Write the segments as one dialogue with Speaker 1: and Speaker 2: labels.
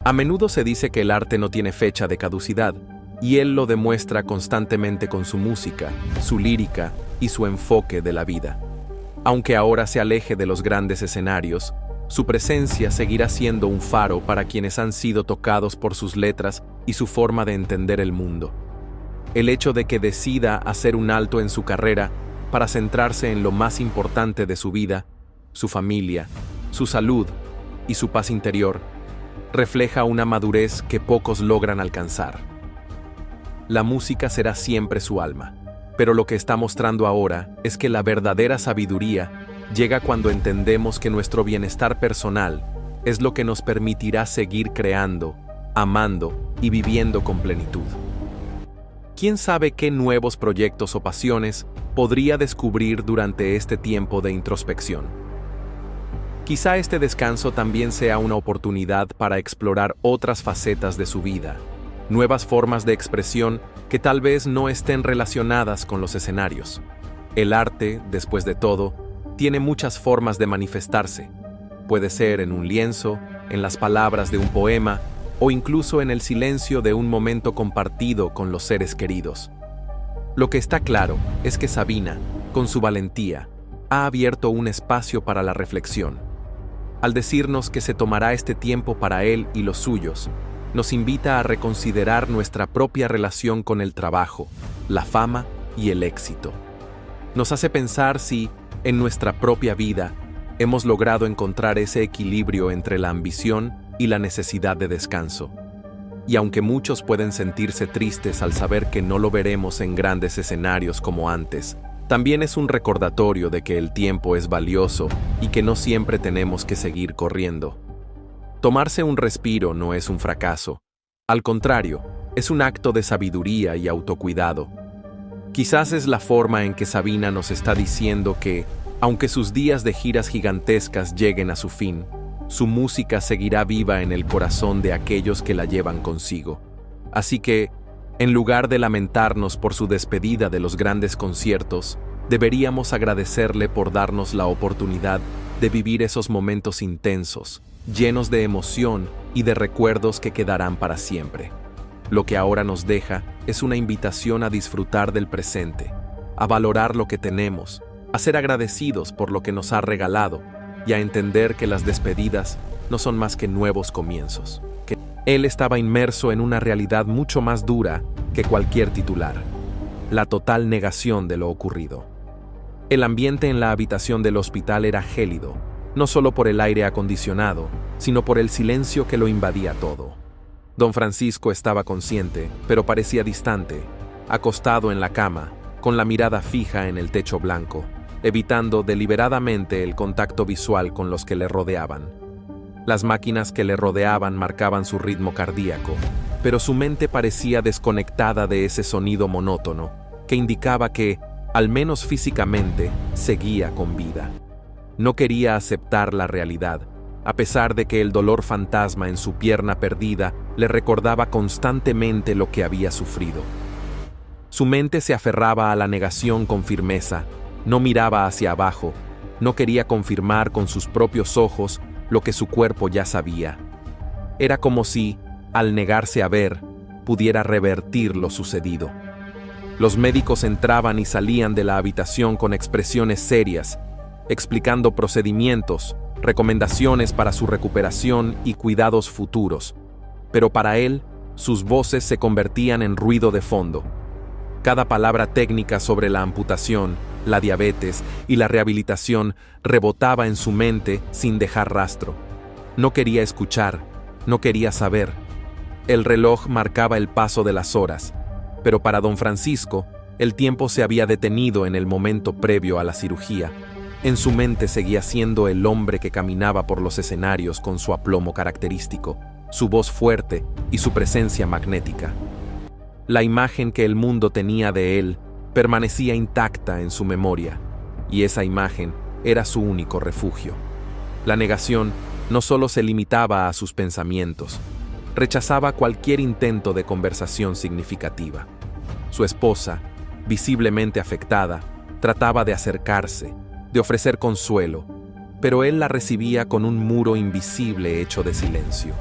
Speaker 1: A menudo se dice que el arte no tiene fecha de caducidad, y él lo demuestra constantemente con su música, su lírica y su enfoque de la vida. Aunque ahora se aleje de los grandes escenarios, su presencia seguirá siendo un faro para quienes han sido tocados por sus letras y su forma de entender el mundo. El hecho de que decida hacer un alto en su carrera para centrarse en lo más importante de su vida, su familia, su salud y su paz interior, refleja una madurez que pocos logran alcanzar. La música será siempre su alma, pero lo que está mostrando ahora es que la verdadera sabiduría llega cuando entendemos que nuestro bienestar personal es lo que nos permitirá seguir creando, amando y viviendo con plenitud. ¿Quién sabe qué nuevos proyectos o pasiones podría descubrir durante este tiempo de introspección? Quizá este descanso también sea una oportunidad para explorar otras facetas de su vida, nuevas formas de expresión que tal vez no estén relacionadas con los escenarios. El arte, después de todo, tiene muchas formas de manifestarse. Puede ser en un lienzo, en las palabras de un poema, o incluso en el silencio de un momento compartido con los seres queridos. Lo que está claro es que Sabina, con su valentía, ha abierto un espacio para la reflexión. Al decirnos que se tomará este tiempo para él y los suyos, nos invita a reconsiderar nuestra propia relación con el trabajo, la fama y el éxito. Nos hace pensar si, en nuestra propia vida, hemos logrado encontrar ese equilibrio entre la ambición y la necesidad de descanso. Y aunque muchos pueden sentirse tristes al saber que no lo veremos en grandes escenarios como antes, también es un recordatorio de que el tiempo es valioso y que no siempre tenemos que seguir corriendo. Tomarse un respiro no es un fracaso. Al contrario, es un acto de sabiduría y autocuidado. Quizás es la forma en que Sabina nos está diciendo que, aunque sus días de giras gigantescas lleguen a su fin, su música seguirá viva en el corazón de aquellos que la llevan consigo. Así que, en lugar de lamentarnos por su despedida de los grandes conciertos, deberíamos agradecerle por darnos la oportunidad de vivir esos momentos intensos, llenos de emoción y de recuerdos que quedarán para siempre. Lo que ahora nos deja es una invitación a disfrutar del presente, a valorar lo que tenemos, a ser agradecidos por lo que nos ha regalado y a entender que las despedidas no son más que nuevos comienzos. Él estaba inmerso en una realidad mucho más dura que cualquier titular: la total negación de lo ocurrido. El ambiente en la habitación del hospital era gélido, no solo por el aire acondicionado, sino por el silencio que lo invadía todo. Don Francisco estaba consciente, pero parecía distante, acostado en la cama, con la mirada fija en el techo blanco, evitando deliberadamente el contacto visual con los que le rodeaban. Las máquinas que le rodeaban marcaban su ritmo cardíaco, pero su mente parecía desconectada de ese sonido monótono que indicaba que, al menos físicamente, seguía con vida. No quería aceptar la realidad, a pesar de que el dolor fantasma en su pierna perdida le recordaba constantemente lo que había sufrido. Su mente se aferraba a la negación con firmeza, no miraba hacia abajo, no quería confirmar con sus propios ojos lo que su cuerpo ya sabía. Era como si, al negarse a ver, pudiera revertir lo sucedido. Los médicos entraban y salían de la habitación con expresiones serias, explicando procedimientos, recomendaciones para su recuperación y cuidados futuros. Pero para él, sus voces se convertían en ruido de fondo. Cada palabra técnica sobre la amputación, la diabetes y la rehabilitación rebotaba en su mente sin dejar rastro. No quería escuchar, no quería saber. El reloj marcaba el paso de las horas, pero para don Francisco, el tiempo se había detenido en el momento previo a la cirugía. En su mente seguía siendo el hombre que caminaba por los escenarios con su aplomo característico, su voz fuerte y su presencia magnética. La imagen que el mundo tenía de él permanecía intacta en su memoria, y esa imagen era su único refugio. La negación no solo se limitaba a sus pensamientos, rechazaba cualquier intento de conversación significativa. Su esposa, visiblemente afectada, trataba de acercarse, de ofrecer consuelo, pero él la recibía con un muro invisible hecho de silencio.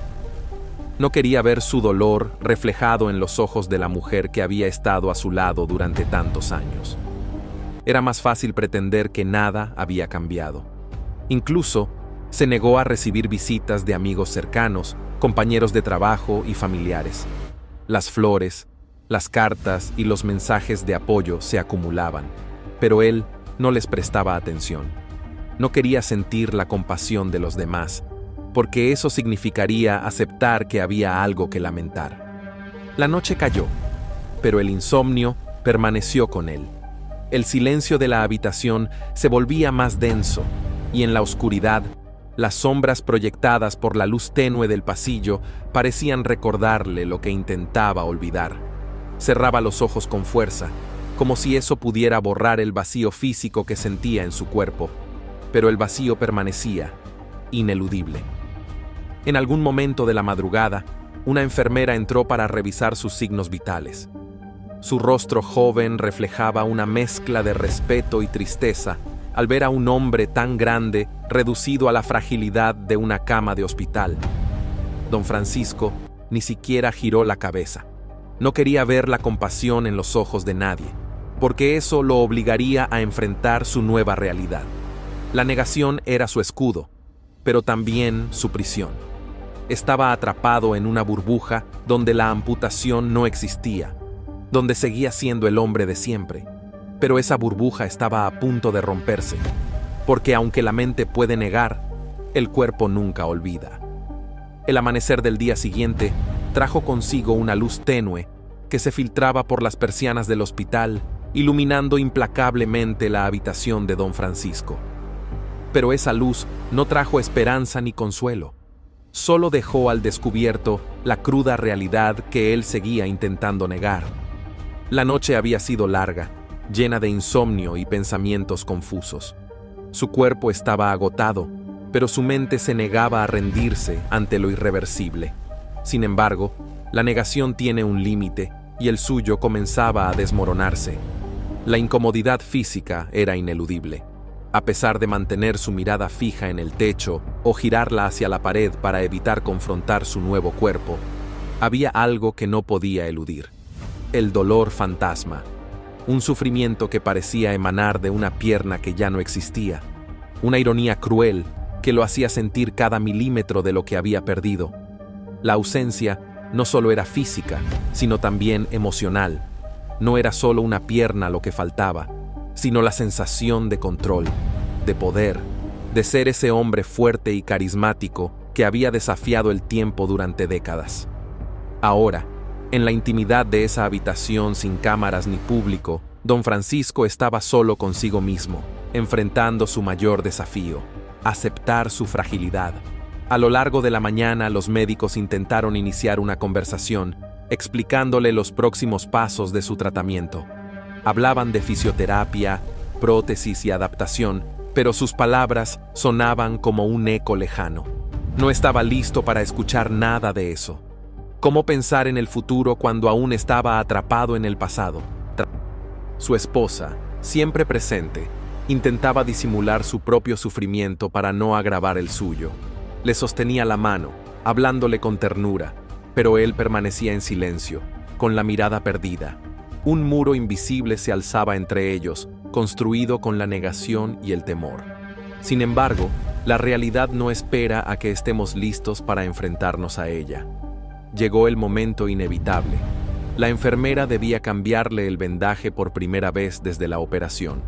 Speaker 1: No quería ver su dolor reflejado en los ojos de la mujer que había estado a su lado durante tantos años. Era más fácil pretender que nada había cambiado. Incluso, se negó a recibir visitas de amigos cercanos, compañeros de trabajo y familiares. Las flores, las cartas y los mensajes de apoyo se acumulaban, pero él no les prestaba atención. No quería sentir la compasión de los demás, porque eso significaría aceptar que había algo que lamentar. La noche cayó, pero el insomnio permaneció con él. El silencio de la habitación se volvía más denso, y en la oscuridad, las sombras proyectadas por la luz tenue del pasillo parecían recordarle lo que intentaba olvidar. Cerraba los ojos con fuerza, como si eso pudiera borrar el vacío físico que sentía en su cuerpo, pero el vacío permanecía, ineludible. En algún momento de la madrugada, una enfermera entró para revisar sus signos vitales. Su rostro joven reflejaba una mezcla de respeto y tristeza al ver a un hombre tan grande reducido a la fragilidad de una cama de hospital. Don Francisco ni siquiera giró la cabeza. No quería ver la compasión en los ojos de nadie, porque eso lo obligaría a enfrentar su nueva realidad. La negación era su escudo, pero también su prisión. Estaba atrapado en una burbuja donde la amputación no existía, donde seguía siendo el hombre de siempre, pero esa burbuja estaba a punto de romperse, porque aunque la mente puede negar, el cuerpo nunca olvida. El amanecer del día siguiente trajo consigo una luz tenue que se filtraba por las persianas del hospital, iluminando implacablemente la habitación de don Francisco. Pero esa luz no trajo esperanza ni consuelo. Solo dejó al descubierto la cruda realidad que él seguía intentando negar. La noche había sido larga, llena de insomnio y pensamientos confusos. Su cuerpo estaba agotado, pero su mente se negaba a rendirse ante lo irreversible. Sin embargo, la negación tiene un límite y el suyo comenzaba a desmoronarse. La incomodidad física era ineludible. A pesar de mantener su mirada fija en el techo o girarla hacia la pared para evitar confrontar su nuevo cuerpo, había algo que no podía eludir: el dolor fantasma, un sufrimiento que parecía emanar de una pierna que ya no existía, una ironía cruel que lo hacía sentir cada milímetro de lo que había perdido. La ausencia no solo era física, sino también emocional. No era solo una pierna lo que faltaba, sino la sensación de control, de poder, de ser ese hombre fuerte y carismático que había desafiado el tiempo durante décadas. Ahora, en la intimidad de esa habitación sin cámaras ni público, don Francisco estaba solo consigo mismo, enfrentando su mayor desafío: aceptar su fragilidad. A lo largo de la mañana, los médicos intentaron iniciar una conversación, explicándole los próximos pasos de su tratamiento. Hablaban de fisioterapia, prótesis y adaptación, pero sus palabras sonaban como un eco lejano. No estaba listo para escuchar nada de eso. ¿Cómo pensar en el futuro cuando aún estaba atrapado en el pasado? Su esposa, siempre presente, intentaba disimular su propio sufrimiento para no agravar el suyo. Le sostenía la mano, hablándole con ternura, pero él permanecía en silencio, con la mirada perdida. Un muro invisible se alzaba entre ellos, construido con la negación y el temor. Sin embargo, la realidad no espera a que estemos listos para enfrentarnos a ella. Llegó el momento inevitable. La enfermera debía cambiarle el vendaje por primera vez desde la operación.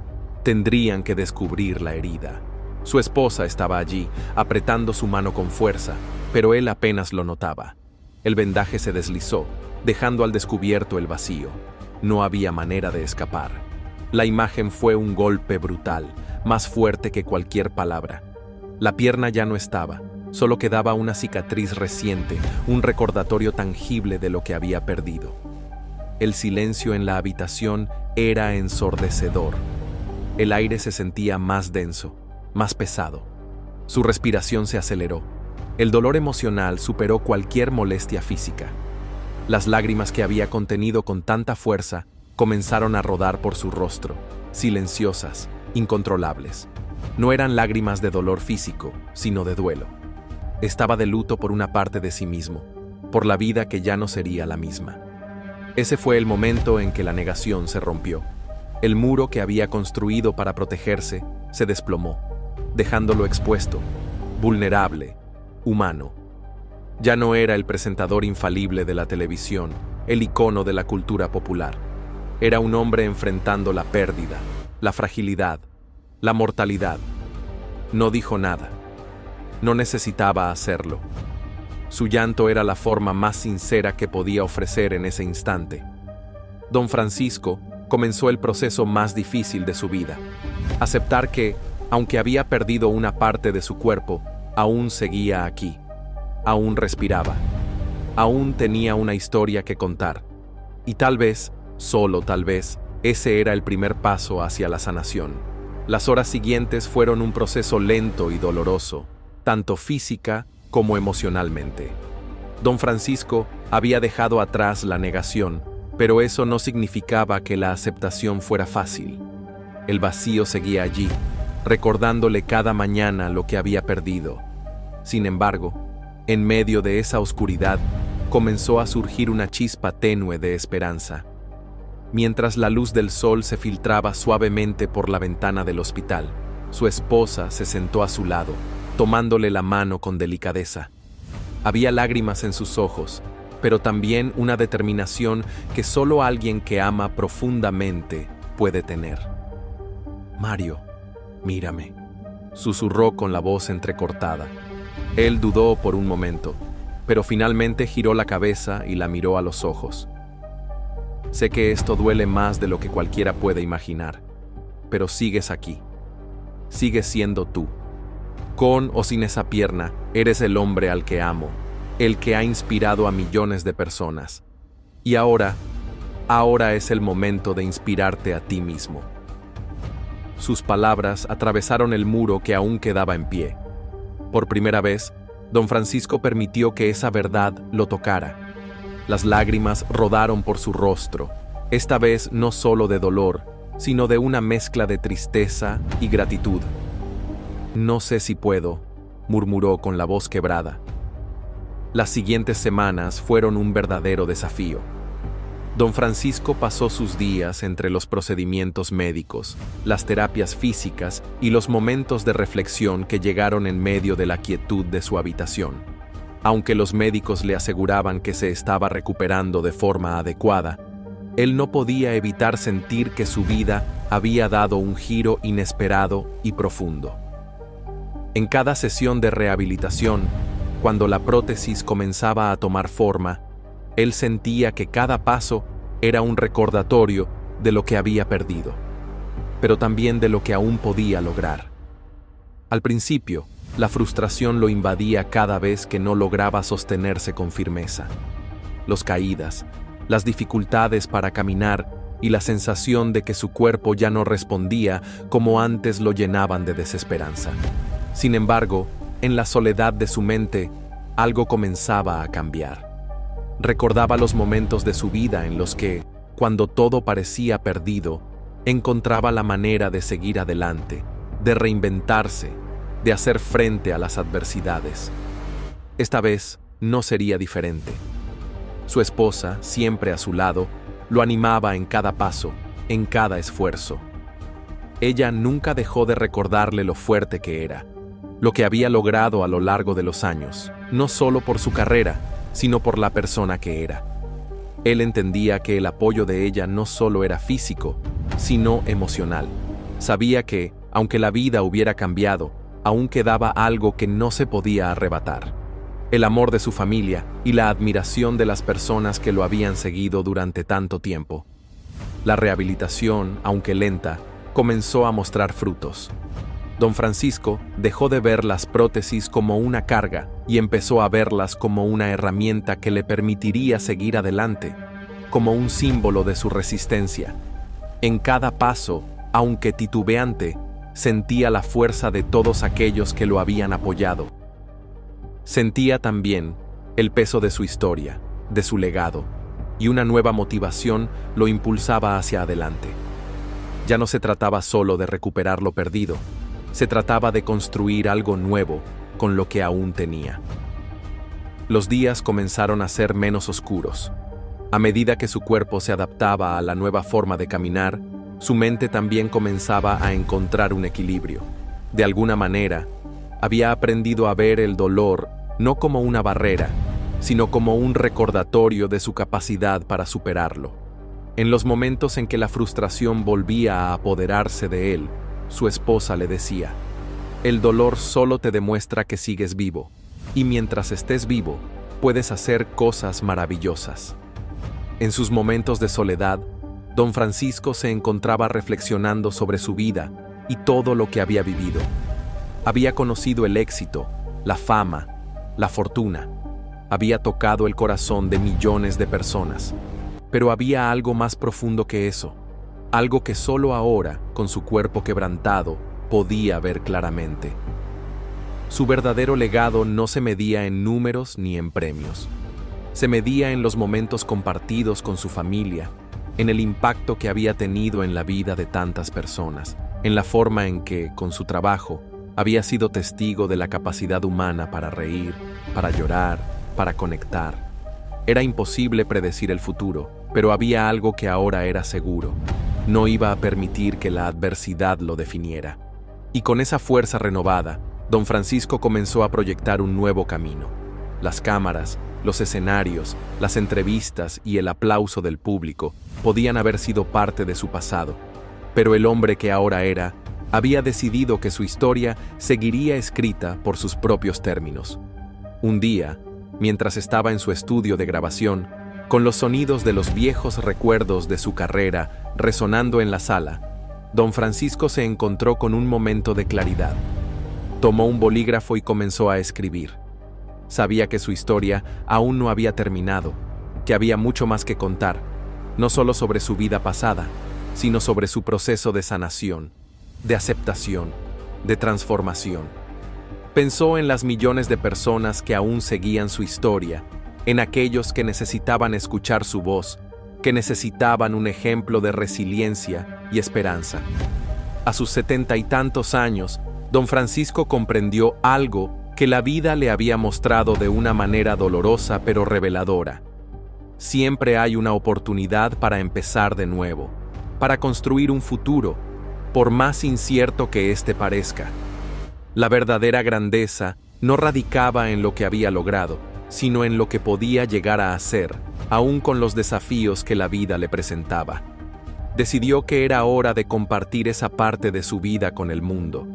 Speaker 1: Tendrían que descubrir la herida. Su esposa estaba allí, apretando su mano con fuerza, pero él apenas lo notaba. El vendaje se deslizó, dejando al descubierto el vacío. No había manera de escapar. La imagen fue un golpe brutal, más fuerte que cualquier palabra. La pierna ya no estaba, solo quedaba una cicatriz reciente, un recordatorio tangible de lo que había perdido. El silencio en la habitación era ensordecedor. El aire se sentía más denso, más pesado. Su respiración se aceleró. El dolor emocional superó cualquier molestia física. Las lágrimas que había contenido con tanta fuerza comenzaron a rodar por su rostro, silenciosas, incontrolables. No eran lágrimas de dolor físico, sino de duelo. Estaba de luto por una parte de sí mismo. por la vida que ya no sería la misma. Ese fue el momento en que la negación se rompió. El muro que había construido para protegerse se desplomó, dejándolo expuesto, vulnerable, humano. Ya no era el presentador infalible de la televisión, el icono de la cultura popular. Era un hombre enfrentando la pérdida, la fragilidad, la mortalidad. No dijo nada. No necesitaba hacerlo. Su llanto era la forma más sincera que podía ofrecer en ese instante. Don Francisco comenzó el proceso más difícil de su vida. Aceptar que, aunque había perdido una parte de su cuerpo, aún seguía aquí. Aún respiraba. Aún tenía una historia que contar. Y tal vez, solo tal vez, ese era el primer paso hacia la sanación. Las horas siguientes fueron un proceso lento y doloroso, tanto física como emocionalmente. Don Francisco había dejado atrás la negación, pero eso no significaba que la aceptación fuera fácil. El vacío seguía allí, recordándole cada mañana lo que había perdido. Sin embargo, en medio de esa oscuridad, comenzó a surgir una chispa tenue de esperanza. Mientras la luz del sol se filtraba suavemente por la ventana del hospital, su esposa se sentó a su lado, tomándole la mano con delicadeza. Había lágrimas en sus ojos, pero también una determinación que solo alguien que ama profundamente puede tener. «Mario, mírame», susurró con la voz entrecortada. Él dudó por un momento, pero finalmente giró la cabeza y la miró a los ojos. «Sé que esto duele más de lo que cualquiera puede imaginar, pero sigues aquí. Sigues siendo tú. Con o sin esa pierna, eres el hombre al que amo, el que ha inspirado a millones de personas. Y ahora es el momento de inspirarte a ti mismo». Sus palabras atravesaron el muro que aún quedaba en pie. Por primera vez, don Francisco permitió que esa verdad lo tocara. Las lágrimas rodaron por su rostro, esta vez no solo de dolor, sino de una mezcla de tristeza y gratitud. «No sé si puedo», murmuró con la voz quebrada. Las siguientes semanas fueron un verdadero desafío. Don Francisco pasó sus días entre los procedimientos médicos, las terapias físicas y los momentos de reflexión que llegaron en medio de la quietud de su habitación. Aunque los médicos le aseguraban que se estaba recuperando de forma adecuada, él no podía evitar sentir que su vida había dado un giro inesperado y profundo. En cada sesión de rehabilitación, cuando la prótesis comenzaba a tomar forma, él sentía que cada paso era un recordatorio de lo que había perdido, pero también de lo que aún podía lograr. Al principio, la frustración lo invadía cada vez que no lograba sostenerse con firmeza. Las caídas, las dificultades para caminar y la sensación de que su cuerpo ya no respondía como antes lo llenaban de desesperanza. Sin embargo, en la soledad de su mente, algo comenzaba a cambiar. Recordaba los momentos de su vida en los que, cuando todo parecía perdido, encontraba la manera de seguir adelante, de reinventarse, de hacer frente a las adversidades. Esta vez no sería diferente. Su esposa, siempre a su lado, lo animaba en cada paso, en cada esfuerzo. Ella nunca dejó de recordarle lo fuerte que era, lo que había logrado a lo largo de los años, no solo por su carrera, sino por la persona que era. Él entendía que el apoyo de ella no solo era físico, sino emocional. Sabía que, aunque la vida hubiera cambiado, aún quedaba algo que no se podía arrebatar: el amor de su familia y la admiración de las personas que lo habían seguido durante tanto tiempo. La rehabilitación, aunque lenta, comenzó a mostrar frutos. Don Francisco dejó de ver las prótesis como una carga y empezó a verlas como una herramienta que le permitiría seguir adelante, como un símbolo de su resistencia. En cada paso, aunque titubeante, sentía la fuerza de todos aquellos que lo habían apoyado. Sentía también el peso de su historia, de su legado, y una nueva motivación lo impulsaba hacia adelante. Ya no se trataba solo de recuperar lo perdido, se trataba de construir algo nuevo con lo que aún tenía. Los días comenzaron a ser menos oscuros. A medida que su cuerpo se adaptaba a la nueva forma de caminar, su mente también comenzaba a encontrar un equilibrio. De alguna manera, había aprendido a ver el dolor no como una barrera, sino como un recordatorio de su capacidad para superarlo. En los momentos en que la frustración volvía a apoderarse de él, su esposa le decía: «El dolor solo te demuestra que sigues vivo, y mientras estés vivo, puedes hacer cosas maravillosas». En sus momentos de soledad, don Francisco se encontraba reflexionando sobre su vida y todo lo que había vivido. Había conocido el éxito, la fama, la fortuna. Había tocado el corazón de millones de personas. Pero había algo más profundo que eso, algo que solo ahora, con su cuerpo quebrantado, podía ver claramente. Su verdadero legado no se medía en números ni en premios. Se medía en los momentos compartidos con su familia, en el impacto que había tenido en la vida de tantas personas, en la forma en que, con su trabajo, había sido testigo de la capacidad humana para reír, para llorar, para conectar. Era imposible predecir el futuro, pero había algo que ahora era seguro. No iba a permitir que la adversidad lo definiera. Y con esa fuerza renovada, don Francisco comenzó a proyectar un nuevo camino. Las cámaras, los escenarios, las entrevistas y el aplauso del público podían haber sido parte de su pasado, pero el hombre que ahora era, había decidido que su historia seguiría escrita por sus propios términos. Un día, mientras estaba en su estudio de grabación, con los sonidos de los viejos recuerdos de su carrera resonando en la sala, don Francisco se encontró con un momento de claridad. Tomó un bolígrafo y comenzó a escribir. Sabía que su historia aún no había terminado, que había mucho más que contar, no solo sobre su vida pasada, sino sobre su proceso de sanación, de aceptación, de transformación. Pensó en las millones de personas que aún seguían su historia, en aquellos que necesitaban escuchar su voz, que necesitaban un ejemplo de resiliencia y esperanza. A sus 70 y tantos años, don Francisco comprendió algo que la vida le había mostrado de una manera dolorosa pero reveladora. Siempre hay una oportunidad para empezar de nuevo, para construir un futuro, por más incierto que éste parezca. La verdadera grandeza no radicaba en lo que había logrado, sino en lo que podía llegar a hacer, aún con los desafíos que la vida le presentaba. Decidió que era hora de compartir esa parte de su vida con el mundo,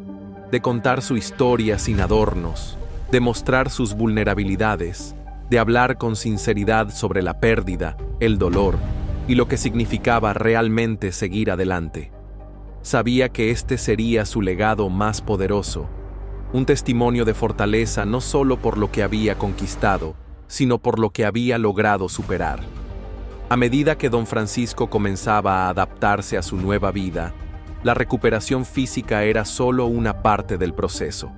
Speaker 1: de contar su historia sin adornos, de mostrar sus vulnerabilidades, de hablar con sinceridad sobre la pérdida, el dolor y lo que significaba realmente seguir adelante. Sabía que este sería su legado más poderoso, un testimonio de fortaleza no solo por lo que había conquistado, sino por lo que había logrado superar. A medida que don Francisco comenzaba a adaptarse a su nueva vida, la recuperación física era solo una parte del proceso.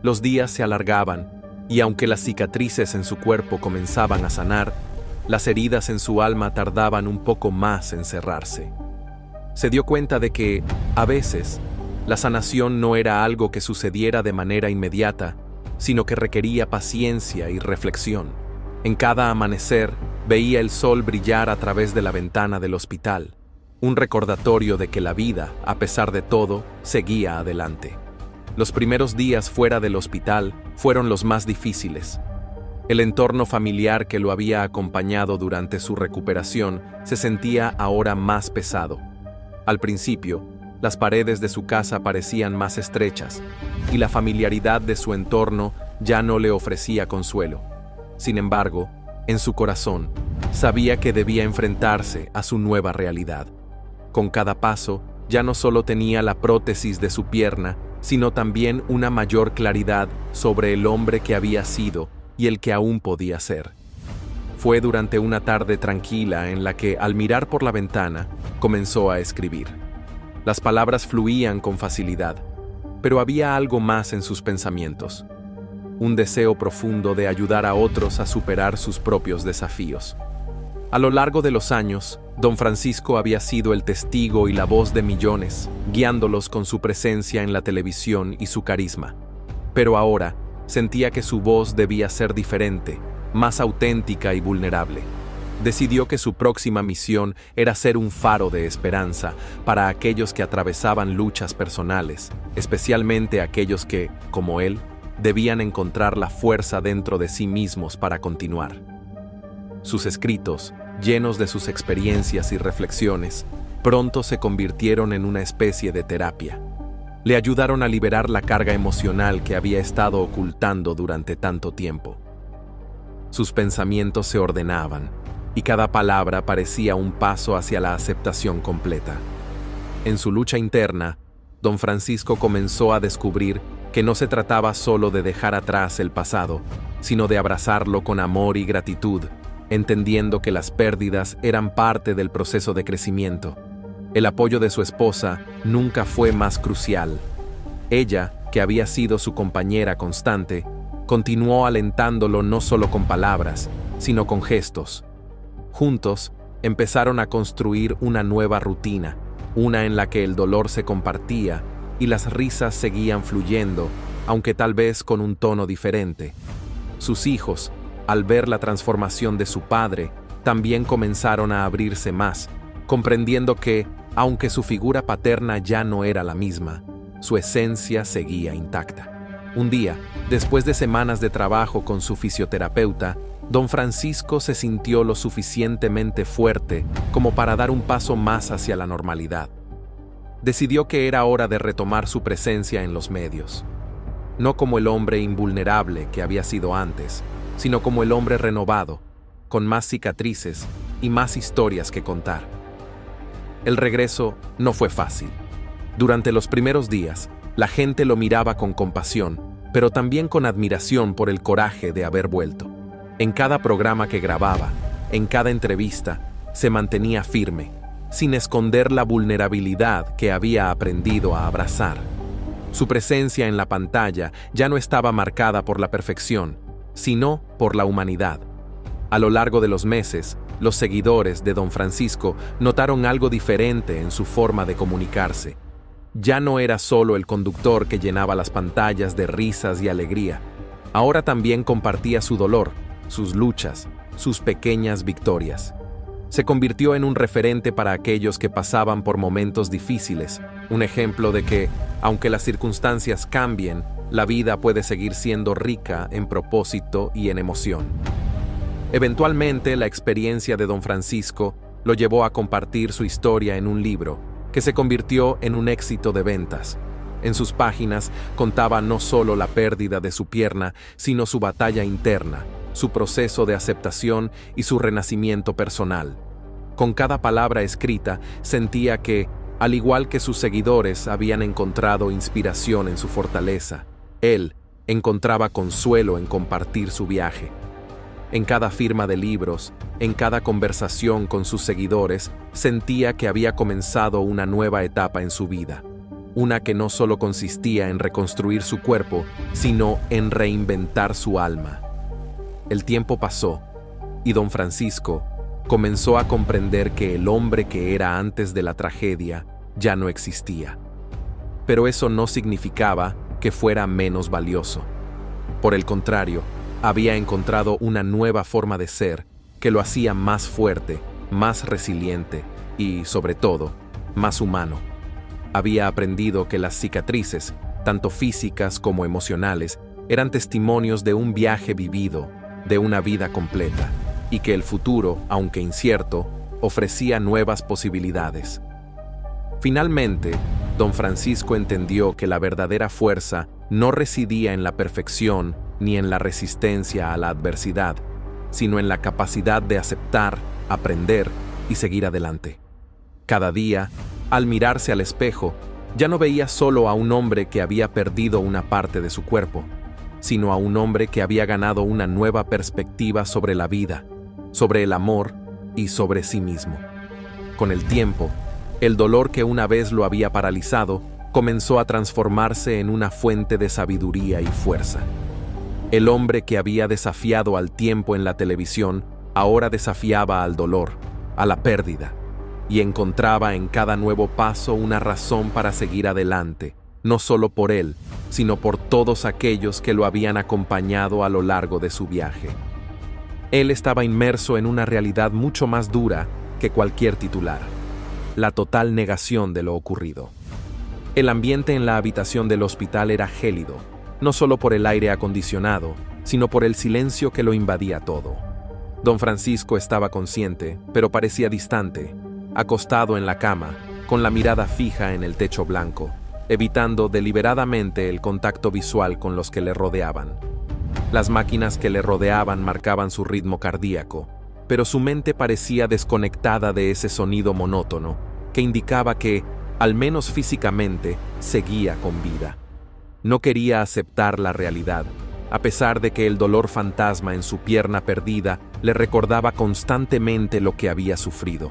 Speaker 1: Los días se alargaban, y aunque las cicatrices en su cuerpo comenzaban a sanar, las heridas en su alma tardaban un poco más en cerrarse. Se dio cuenta de que, a veces, la sanación no era algo que sucediera de manera inmediata, sino que requería paciencia y reflexión. En cada amanecer, veía el sol brillar a través de la ventana del hospital, un recordatorio de que la vida, a pesar de todo, seguía adelante. Los primeros días fuera del hospital fueron los más difíciles. El entorno familiar que lo había acompañado durante su recuperación se sentía ahora más pesado. Al principio, las paredes de su casa parecían más estrechas, y la familiaridad de su entorno ya no le ofrecía consuelo. Sin embargo, en su corazón, sabía que debía enfrentarse a su nueva realidad. Con cada paso, ya no solo tenía la prótesis de su pierna, sino también una mayor claridad sobre el hombre que había sido y el que aún podía ser. Fue durante una tarde tranquila en la que, al mirar por la ventana, comenzó a escribir. Las palabras fluían con facilidad, pero había algo más en sus pensamientos. Un deseo profundo de ayudar a otros a superar sus propios desafíos. A lo largo de los años, don Francisco había sido el testigo y la voz de millones, guiándolos con su presencia en la televisión y su carisma. Pero ahora, sentía que su voz debía ser diferente, más auténtica y vulnerable. Decidió que su próxima misión era ser un faro de esperanza para aquellos que atravesaban luchas personales, especialmente aquellos que, como él, debían encontrar la fuerza dentro de sí mismos para continuar. Sus escritos, llenos de sus experiencias y reflexiones, pronto se convirtieron en una especie de terapia. Le ayudaron a liberar la carga emocional que había estado ocultando durante tanto tiempo. Sus pensamientos se ordenaban, y cada palabra parecía un paso hacia la aceptación completa. En su lucha interna, don Francisco comenzó a descubrir que no se trataba solo de dejar atrás el pasado, sino de abrazarlo con amor y gratitud, entendiendo que las pérdidas eran parte del proceso de crecimiento. El apoyo de su esposa nunca fue más crucial. Ella, que había sido su compañera constante, continuó alentándolo no solo con palabras, sino con gestos. Juntos, empezaron a construir una nueva rutina, una en la que el dolor se compartía y las risas seguían fluyendo, aunque tal vez con un tono diferente. Sus hijos, al ver la transformación de su padre, también comenzaron a abrirse más, comprendiendo que, aunque su figura paterna ya no era la misma, su esencia seguía intacta. Un día, después de semanas de trabajo con su fisioterapeuta, don Francisco se sintió lo suficientemente fuerte como para dar un paso más hacia la normalidad. Decidió que era hora de retomar su presencia en los medios. No como el hombre invulnerable que había sido antes, sino como el hombre renovado, con más cicatrices y más historias que contar. El regreso no fue fácil. Durante los primeros días, la gente lo miraba con compasión, pero también con admiración por el coraje de haber vuelto. En cada programa que grababa, en cada entrevista, se mantenía firme, sin esconder la vulnerabilidad que había aprendido a abrazar. Su presencia en la pantalla ya no estaba marcada por la perfección, sino por la humanidad. A lo largo de los meses, los seguidores de don Francisco notaron algo diferente en su forma de comunicarse. Ya no era solo el conductor que llenaba las pantallas de risas y alegría. Ahora también compartía su dolor, sus luchas, sus pequeñas victorias. Se convirtió en un referente para aquellos que pasaban por momentos difíciles, un ejemplo de que, aunque las circunstancias cambien, la vida puede seguir siendo rica en propósito y en emoción. Eventualmente, la experiencia de don Francisco lo llevó a compartir su historia en un libro, que se convirtió en un éxito de ventas. En sus páginas contaba no solo la pérdida de su pierna, sino su batalla interna, su proceso de aceptación y su renacimiento personal. Con cada palabra escrita, sentía que, al igual que sus seguidores habían encontrado inspiración en su fortaleza, él encontraba consuelo en compartir su viaje. En cada firma de libros, en cada conversación con sus seguidores, sentía que había comenzado una nueva etapa en su vida. Una que no solo consistía en reconstruir su cuerpo, sino en reinventar su alma. El tiempo pasó, y don Francisco comenzó a comprender que el hombre que era antes de la tragedia ya no existía. Pero eso no significaba que fuera menos valioso. Por el contrario, había encontrado una nueva forma de ser que lo hacía más fuerte, más resiliente y, sobre todo, más humano. Había aprendido que las cicatrices, tanto físicas como emocionales, eran testimonios de un viaje vivido, de una vida completa, y que el futuro, aunque incierto, ofrecía nuevas posibilidades. Finalmente, don Francisco entendió que la verdadera fuerza no residía en la perfección ni en la resistencia a la adversidad, sino en la capacidad de aceptar, aprender y seguir adelante. Cada día, al mirarse al espejo, ya no veía solo a un hombre que había perdido una parte de su cuerpo, sino a un hombre que había ganado una nueva perspectiva sobre la vida, sobre el amor y sobre sí mismo. Con el tiempo, el dolor que una vez lo había paralizado comenzó a transformarse en una fuente de sabiduría y fuerza. El hombre que había desafiado al tiempo en la televisión ahora desafiaba al dolor, a la pérdida, y encontraba en cada nuevo paso una razón para seguir adelante, no solo por él, sino por todos aquellos que lo habían acompañado a lo largo de su viaje. Él estaba inmerso en una realidad mucho más dura que cualquier titular: la total negación de lo ocurrido. El ambiente en la habitación del hospital era gélido, no solo por el aire acondicionado, sino por el silencio que lo invadía todo. Don Francisco estaba consciente, pero parecía distante, acostado en la cama, con la mirada fija en el techo blanco, evitando deliberadamente el contacto visual con los que le rodeaban. Las máquinas que le rodeaban marcaban su ritmo cardíaco, pero su mente parecía desconectada de ese sonido monótono que indicaba que, al menos físicamente, seguía con vida. No quería aceptar la realidad, a pesar de que el dolor fantasma en su pierna perdida le recordaba constantemente lo que había sufrido.